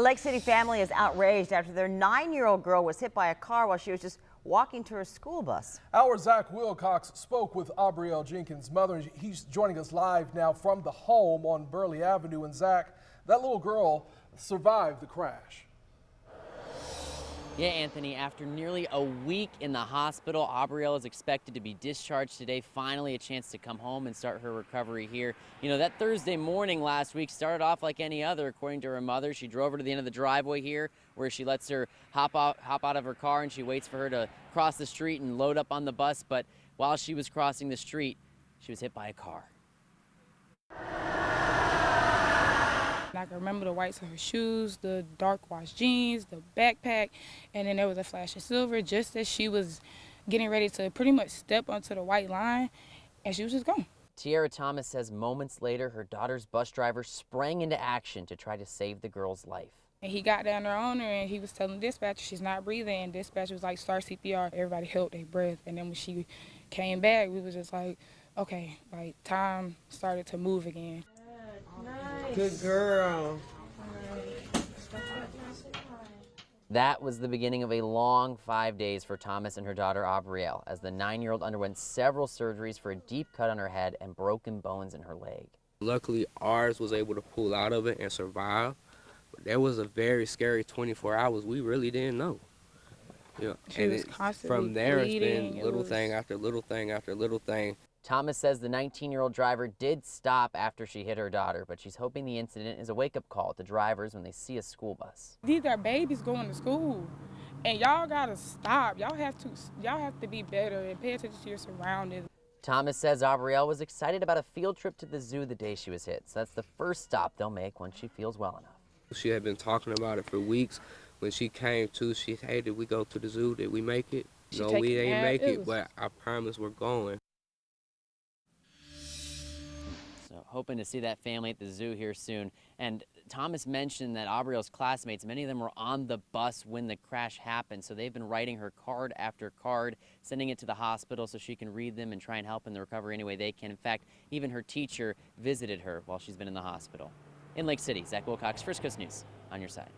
The Lake City family is outraged after their 9-year-old girl was hit by a car while she was just walking to her school bus. Our Zach Wilcox spoke with Aubrielle Jenkins' mother. He's joining us live now from the home on Birley Avenue. And Zach, that little girl survived the crash. Yeah, Anthony, after nearly a week in the hospital, Aubrielle is expected to be discharged today. Finally, a chance to come home and start her recovery here. You know, that Thursday morning last week started off like any other, according to her mother. She drove her to the end of the driveway here, where she lets her hop out of her car, and she waits for her to cross the street and load up on the bus. But while she was crossing the street, she was hit by a car. I can remember the whites of her shoes, the dark wash jeans, the backpack, and then there was a flash of silver just as she was getting ready to pretty much step onto the white line, and she was just gone. Tiara Thomas says moments later, her daughter's bus driver sprang into action to try to save the girl's life. And he got down there on her, and he was telling dispatcher she's not breathing, and dispatcher was like, start CPR. Everybody held their breath, and then when she came back, we was just like, okay, like time started to move again. Nice. Good girl. That was the beginning of a long 5 days for Thomas and her daughter Aubrielle, as the 9-year-old underwent several surgeries for a deep cut on her head and broken bones in her leg. Luckily, ours was able to pull out of it and survive. But that was a very scary 24 hours. We really didn't know. Yeah. She was constantly from there, bleeding. It's been little thing after little thing after little thing. Thomas says the 19-year-old driver did stop after she hit her daughter, but she's hoping the incident is a wake-up call to drivers when they see a school bus. These are babies going to school, and y'all gotta stop. Y'all have to be better and pay attention to your surroundings. Thomas says Aubrielle was excited about a field trip to the zoo the day she was hit, so that's the first stop they'll make once she feels well enough. She had been talking about it for weeks. When she came to, she said, hey, did we go to the zoo? Did we make it? No, we didn't make it, but I promise we're going. So hoping to see that family at the zoo here soon. And Thomas mentioned that Aubrielle's classmates, many of them were on the bus when the crash happened. So they've been writing her card after card, sending it to the hospital so she can read them and try and help in the recovery any way they can. In fact, even her teacher visited her while she's been in the hospital. In Lake City, Zach Wilcox, First Coast News, on your side.